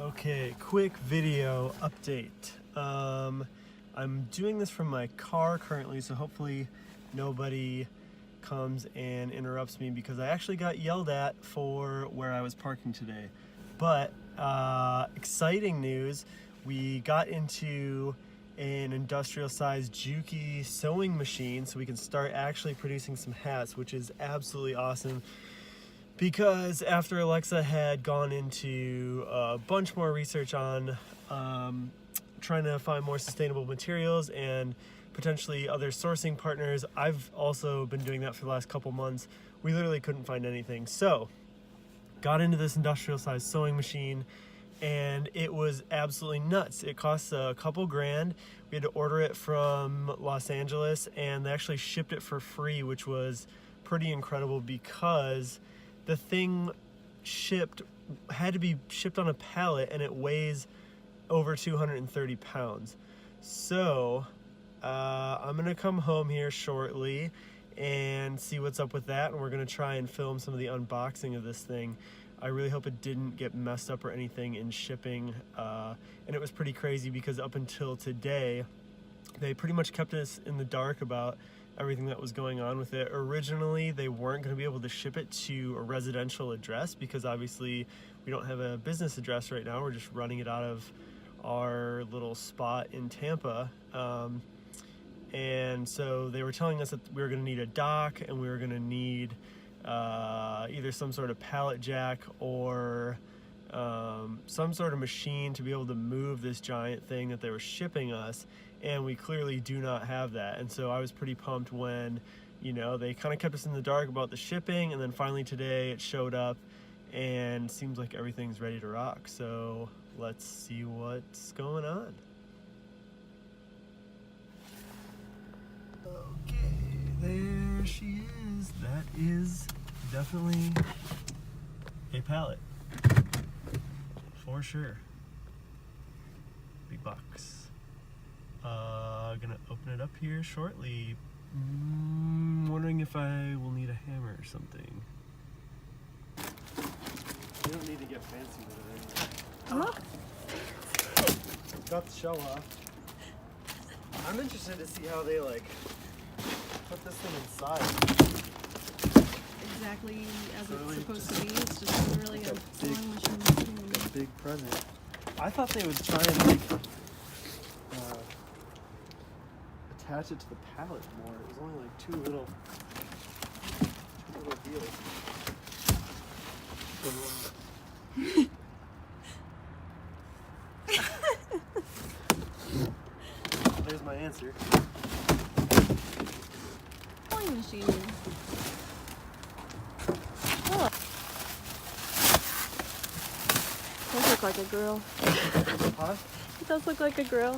Okay, quick video update. I'm doing this from my car currently, so hopefully nobody comes and interrupts me because I actually got yelled at for where I was parking today. But exciting news, we got into an industrial sized Juki sewing machine so we can start actually producing some hats, which is absolutely awesome. Because after Alexa had gone into a bunch more research on trying to find more sustainable materials and potentially other sourcing partners, I've also been doing that for the last couple months. We literally couldn't find anything. So, got into this industrial sized sewing machine and it was absolutely nuts. It costs a couple grand. We had to order it from Los Angeles and they actually shipped it for free, which was pretty incredible because the thing had to be shipped on a pallet and it weighs over 230 pounds. So I'm gonna come home here shortly and see what's up with that, and we're gonna try and film some of the unboxing of this thing. I really hope it didn't get messed up or anything in shipping, and it was pretty crazy because up until today they pretty much kept us in the dark about everything that was going on with it. Originally, they weren't going to be able to ship it to a residential address because obviously we don't have a business address right now. We're just running it out of our little spot in Tampa. And so they were telling us that we were going to need a dock and we were going to need either some sort of pallet jack or some sort of machine to be able to move this giant thing that they were shipping us, and we clearly do not have that. And so I was pretty pumped when, they kind of kept us in the dark about the shipping, and then finally today it showed up and seems like everything's ready to rock. So let's see what's going on. Okay, there she is. That is definitely a pallet. For sure. Big box. Gonna open it up here shortly. Wondering if I will need a hammer or something. You don't need to get fancy with it anyway. Huh? Got the shell off. I'm interested to see how they put this thing inside. Exactly as Really it's supposed to be. It's just really a sewing machine. A big present. I thought they would try and attach it to the pallet more. It was only two little deals. There's my answer. Sewing machine. Oh. Does look like a grill. Huh? It does look like a grill.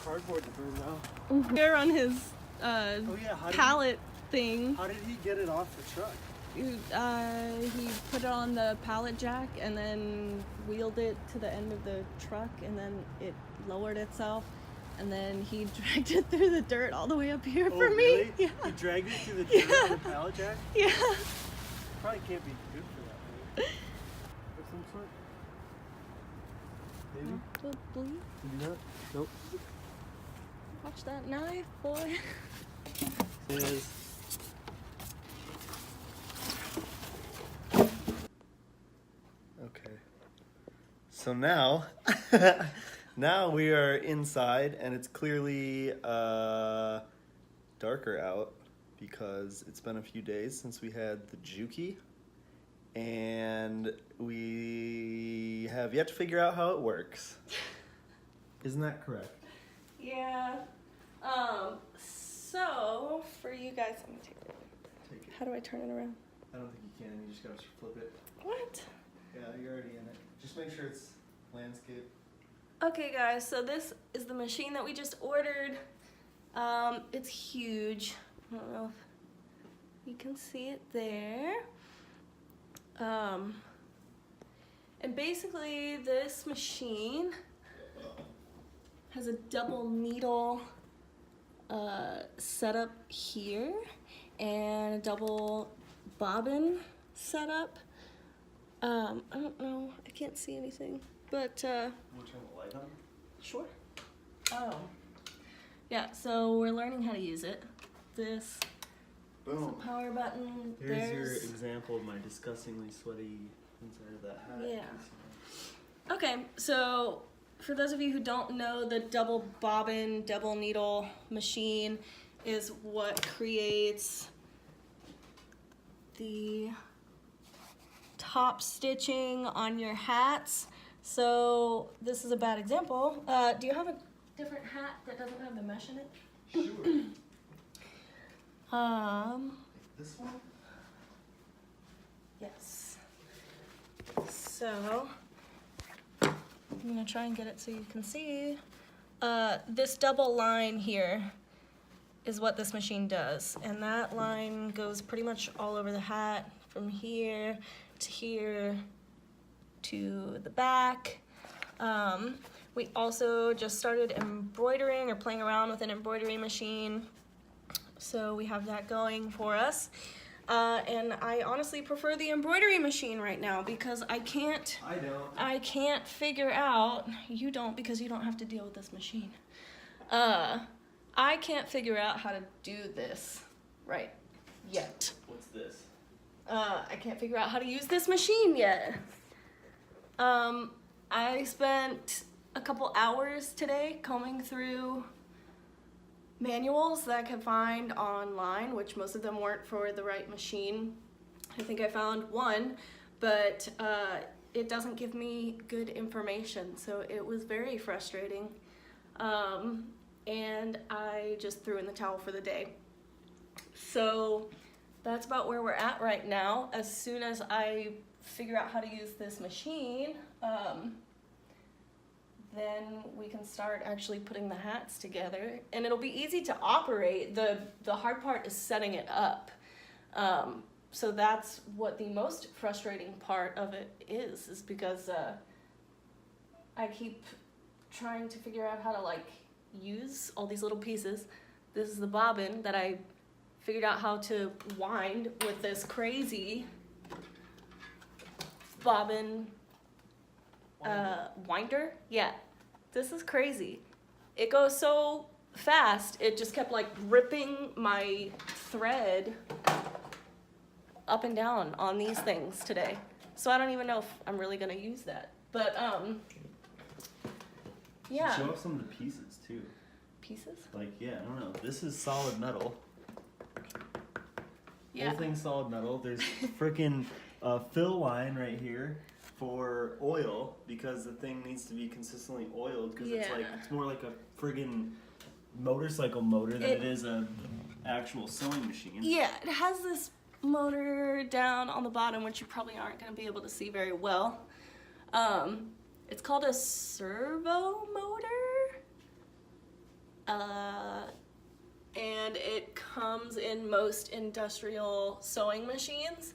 Cardboard to burn now. Here on his pallet How thing. did he get it off the truck? He put it on the pallet jack and then wheeled it to the end of the truck, and then it lowered itself, and then he dragged it through the dirt all the way up here for me. Really? Yeah. He dragged it through the dirt on the pallet jack? Yeah. Probably can't be good for that, right? Of some sort? Maybe? Probably. Maybe not? Nope. Watch that knife, boy. It is. Okay. So now, now we are inside, and it's clearly darker out because it's been a few days since we had the Juki, and we have yet to figure out how it works. Isn't that correct? Yeah. So for you guys, I'm gonna take it. Take it. How do I turn it around? I don't think you can. You just gotta flip it. What? Yeah, you're already in it. Just make sure it's landscape. Okay guys, so this is the machine that we just ordered. It's huge. I don't know if you can see it there. And basically this machine has a double needle setup here and a double bobbin setup. I don't know, I can't see anything, but We'll turn the light on. sure. Oh, yeah, so we're learning how to use it. This is the Boom. power button. Here's your example of my disgustingly sweaty inside of that hat. Yeah. Okay, so for those of you who don't know, the double bobbin, double needle machine is what creates the top stitching on your hats. So this is a bad example. Do you have a different hat that doesn't have the mesh in it? Sure. This one? Yes. So I'm gonna try and get it so you can see. This double line here is what this machine does, and that line goes pretty much all over the hat from here to the back. We also just started embroidering or playing around with an embroidery machine, so we have that going for us. And I honestly prefer the embroidery machine right now because I can't figure out, you don't because you don't have to deal with this machine. I can't figure out how to do this right yet. What's this? I can't figure out how to use this machine yet. I spent a couple hours today combing through manuals that I could find online, which most of them weren't for the right machine. I think I found one, but it doesn't give me good information, so it was very frustrating. And I just threw in the towel for the day. So that's about where we're at right now. As soon as I figure out how to use this machine, then we can start actually putting the hats together, and it'll be easy to operate. The hard part is setting it up. So that's what the most frustrating part of it is because I keep trying to figure out how to like use all these little pieces. This is the bobbin that I figured out how to wind with this crazy bobbin winder. Yeah, this is crazy. It goes so fast, it just kept like ripping my thread up and down on these things today. So I don't even know if I'm really gonna use that. But yeah. Show off some of the pieces too. Pieces? Like, yeah, I don't know. This is solid metal. Yeah. Whole thing's solid metal. There's freaking fill line right here for oil because the thing needs to be consistently oiled because it's more like a friggin' motorcycle motor than it is a actual sewing machine. Yeah, it has this motor down on the bottom, which you probably aren't going to be able to see very well. It's called a servo motor. And it comes in most industrial sewing machines.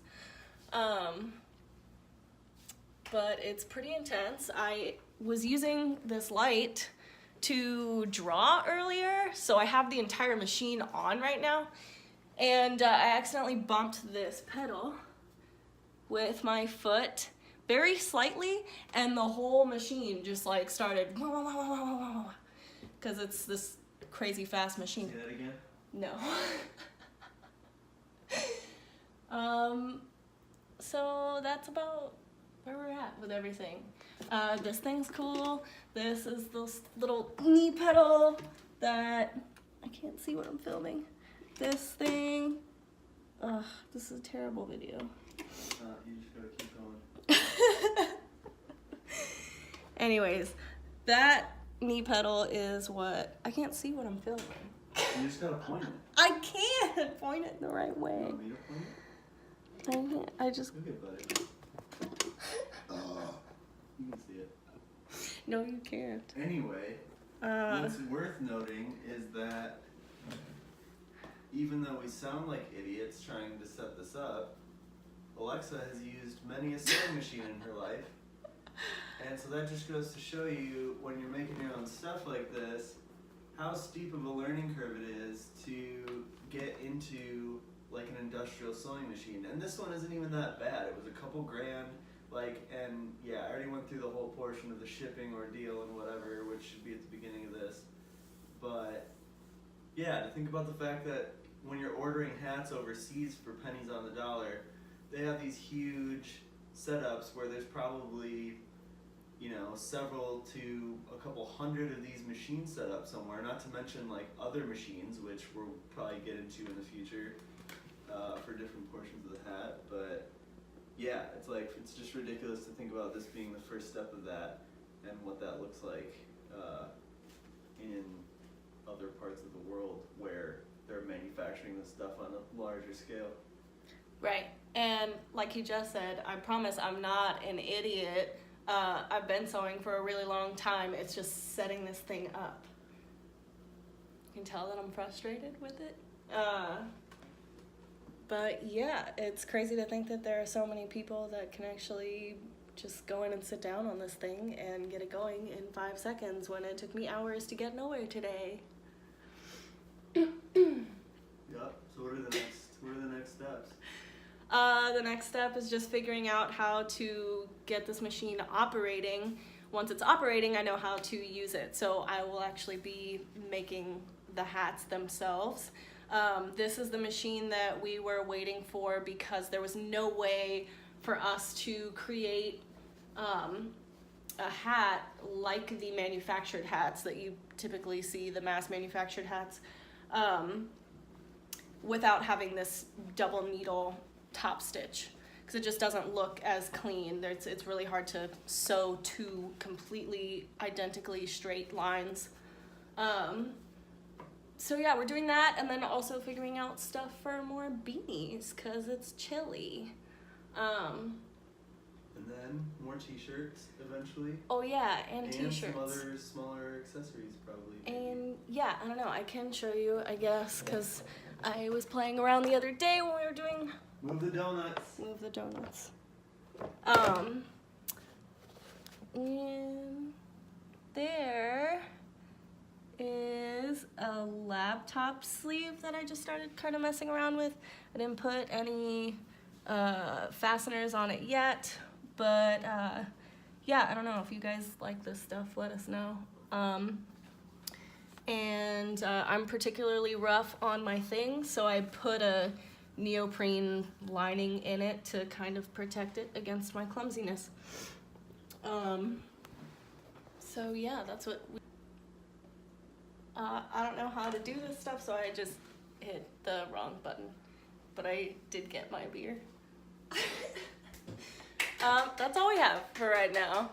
But it's pretty intense. I was using this light to draw earlier, so I have the entire machine on right now. And I accidentally bumped this pedal with my foot very slightly, and the whole machine just like started because it's this crazy fast machine. Say that again? No. So that's about where we're at with everything. This thing's cool. This is this little knee pedal that I can't see what I'm filming. This thing. Ugh, this is a terrible video. You just gotta keep going. Anyways, that knee pedal is what I can't see what I'm filming. You just gotta point it. I can't point it the right way. You want me to point it? I can't. I just. Look at buddy. You can see it. No, you can't. Anyway, what's worth noting is that even though we sound like idiots trying to set this up, Alexa has used many a sewing machine in her life. And so that just goes to show you when you're making your own stuff like this, how steep of a learning curve it is to get into like an industrial sewing machine. And this one isn't even that bad. It was a couple grand, like, and yeah, I already went through the whole portion of the shipping ordeal and whatever, which should be at the beginning of this. But yeah, to think about the fact that when you're ordering hats overseas for pennies on the dollar, they have these huge setups where there's probably, you know, several to a couple hundred of these machines set up somewhere, not to mention like other machines, which we'll probably get into in the future for different portions of the hat. But yeah, it's like, it's just ridiculous to think about this being the first step of that and what that looks like in other parts of the world where they're manufacturing this stuff on a larger scale. Right, and like you just said, I promise I'm not an idiot. I've been sewing for a really long time. It's just setting this thing up. You can tell that I'm frustrated with it. But yeah, it's crazy to think that there are so many people that can actually just go in and sit down on this thing and get it going in 5 seconds when it took me hours to get nowhere today. Yep. So what are the next steps? The next step is just figuring out how to get this machine operating. Once it's operating, I know how to use it. So I will actually be making the hats themselves. This is the machine that we were waiting for because there was no way for us to create a hat like the manufactured hats that you typically see, the mass manufactured hats, without having this double needle top stitch, because it just doesn't look as clean. It's really hard to sew two completely identically straight lines. So yeah, we're doing that, and then also figuring out stuff for more beanies because it's chilly. And then more t-shirts eventually. Oh yeah, and t-shirts. And some other smaller accessories probably. Maybe. And yeah, I don't know, I can show you, I guess, because I was playing around the other day when we were doing... Move the donuts. Move the donuts. And there is a laptop sleeve that I just started kind of messing around with. I didn't put any fasteners on it yet, but yeah, I don't know. If you guys like this stuff, let us know. And I'm particularly rough on my thing, so I put a neoprene lining in it to kind of protect it against my clumsiness. So yeah, that's what we... I don't know how to do this stuff, so I just hit the wrong button, but I did get my beer. That's all we have for right now.